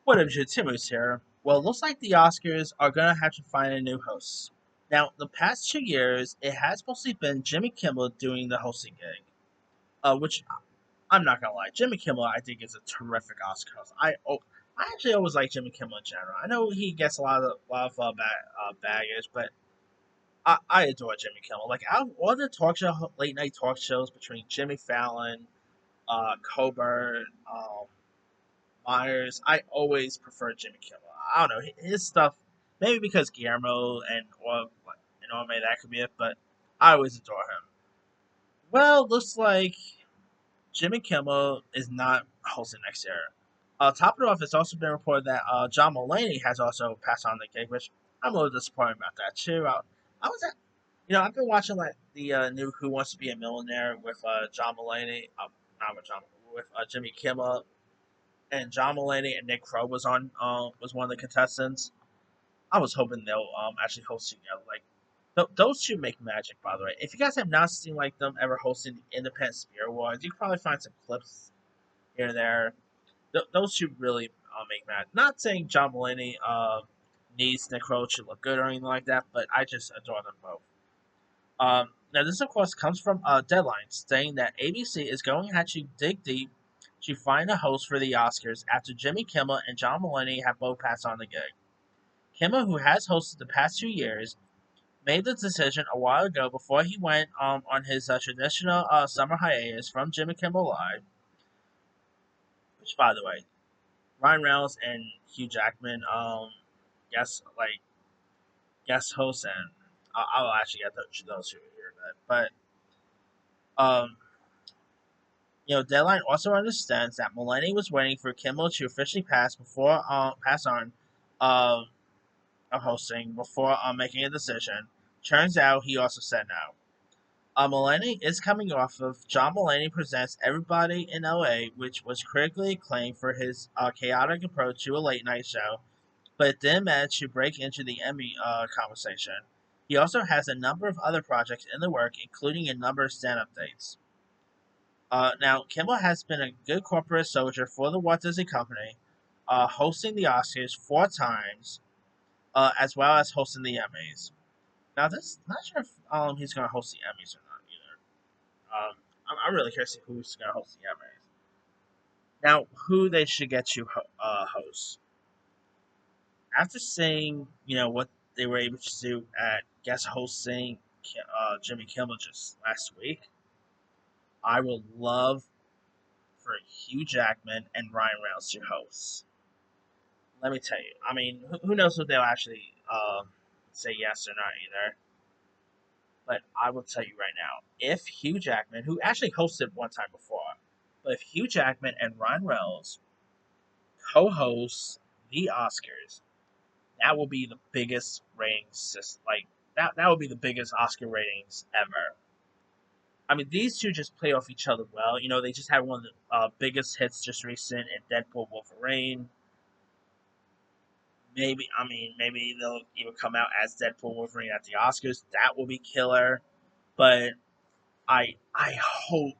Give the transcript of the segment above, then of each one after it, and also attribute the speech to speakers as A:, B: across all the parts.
A: What up, Timmons here. Well, it looks like the Oscars are gonna have to find a new host. Now, the past 2 years, it has mostly been Jimmy Kimmel doing the hosting gig. Which I'm not gonna lie, Jimmy Kimmel I think is a terrific Oscar host. I actually always like Jimmy Kimmel in general. I know he gets a lot of baggage, but I adore Jimmy Kimmel. Like out of all the late night talk shows between Jimmy Fallon, Colbert, Myers. I always prefer Jimmy Kimmel. I don't know his stuff. Maybe because Guillermo and Orme, that could be it. But I always adore him. Well, looks like Jimmy Kimmel is not hosting next year. Top it off, it's also been reported that John Mulaney has also passed on the gig, which I'm a little disappointed about that too. I was at, I've been watching like the new Who Wants to Be a Millionaire with John Mulaney, not with John, with Jimmy Kimmel and John Mulaney and Nick Crow was one of the contestants. I was hoping they'll actually host together. Like those two make magic, by the way. If you guys have not seen like them ever hosting the Independent Spirit Awards, you can probably find some clips here and there. Those two really make magic. Not saying John Mulaney needs Nick Crow to look good or anything like that, but I just adore them both. Now, this of course comes from Deadline, saying that ABC is going to actually dig deep to find a host for the Oscars after Jimmy Kimmel and John Mulaney have both passed on the gig. Kimmel, who has hosted the past 2 years, made the decision a while ago before he went on his traditional summer hiatus from Jimmy Kimmel Live, which, by the way, Ryan Reynolds and Hugh Jackman guest like guest hosts, and I'll actually get those two here, but um Deadline also understands that Mulaney was waiting for Kimmel to officially pass on uh, hosting before making a decision. Turns out he also said no. Mulaney is coming off of John Mulaney Presents Everybody in LA, which was critically acclaimed for his chaotic approach to a late night show, but it didn't manage to break into the Emmy conversation. He also has a number of other projects in the work, including a number of stand up dates. Now, Kimmel has been a good corporate soldier for the Walt Disney Company, hosting the Oscars 4 times, as well as hosting the Emmys. Now, this not sure if he's going to host the Emmys or not either. I'm really curious to see who's going to host the Emmys. Now, who they should get to host. After seeing, what they were able to do at guest hosting Jimmy Kimmel just last week, I would love for Hugh Jackman and Ryan Reynolds to host. Let me tell you. I mean, who knows if they'll actually say yes or not either. But I will tell you right now, if Hugh Jackman, who actually hosted one time before, but if Hugh Jackman and Ryan Reynolds co-host the Oscars, that will be the biggest ratings. Like that would be the biggest Oscar ratings ever. I mean, these two just play off each other well. They just had one of the biggest hits just recent in Deadpool Wolverine. Maybe they'll even come out as Deadpool Wolverine at the Oscars. That will be killer. But I hope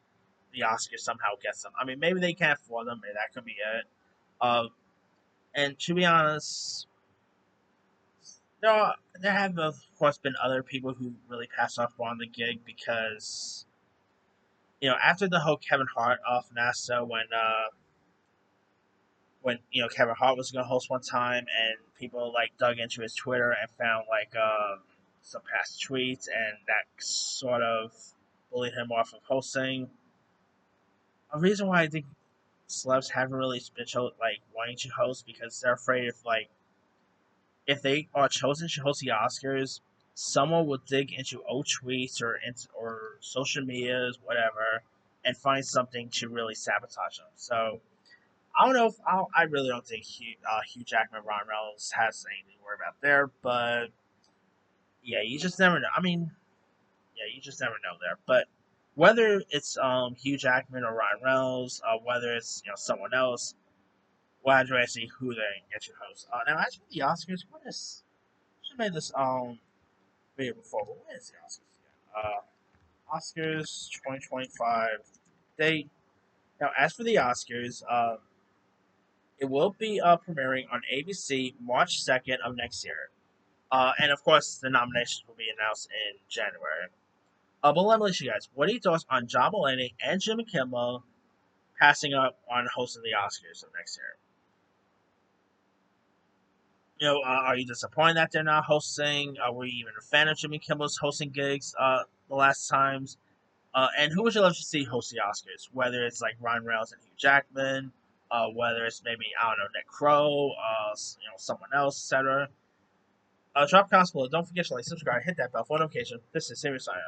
A: the Oscars somehow gets them. I mean, maybe they can't afford them. Maybe that could be it. Um, and to be honest, there have of course been other people who really passed off on the gig because after the whole Kevin Hart off NASA when Kevin Hart was going to host one time, and people like dug into his Twitter and found like some past tweets, and that sort of bullied him off of hosting. A reason why I think celebs haven't really been like wanting to host because they're afraid if they are chosen to host the Oscars, someone will dig into old tweets or social medias, whatever, and find something to really sabotage them. So I don't know if I really don't think Hugh Jackman, Ron Reynolds has anything to worry about there, but yeah, you just never know. I mean, yeah, you just never know there. But whether it's Hugh Jackman or Ryan Reynolds, whether it's someone else, we'll have to see who they get to host. Now, as for the Oscars, what is? I should have made this video before, but what is the Oscars again? Oscars 2025 date. Now, as for the Oscars, It will be premiering on ABC March 2nd of next year. And of course, the nominations will be announced in January. But let me let you guys, what are your thoughts on John Mulaney and Jimmy Kimmel passing up on hosting the Oscars of next year? Are you disappointed that they're not hosting? Were you even a fan of Jimmy Kimmel's hosting gigs the last times? And who would you love to see host the Oscars? Whether it's like Ryan Reynolds and Hugh Jackman, whether it's maybe I don't know Nick Crow, someone else, etc. Drop comments below. Don't forget to like, subscribe, hit that bell for notification. This is Serious Sign.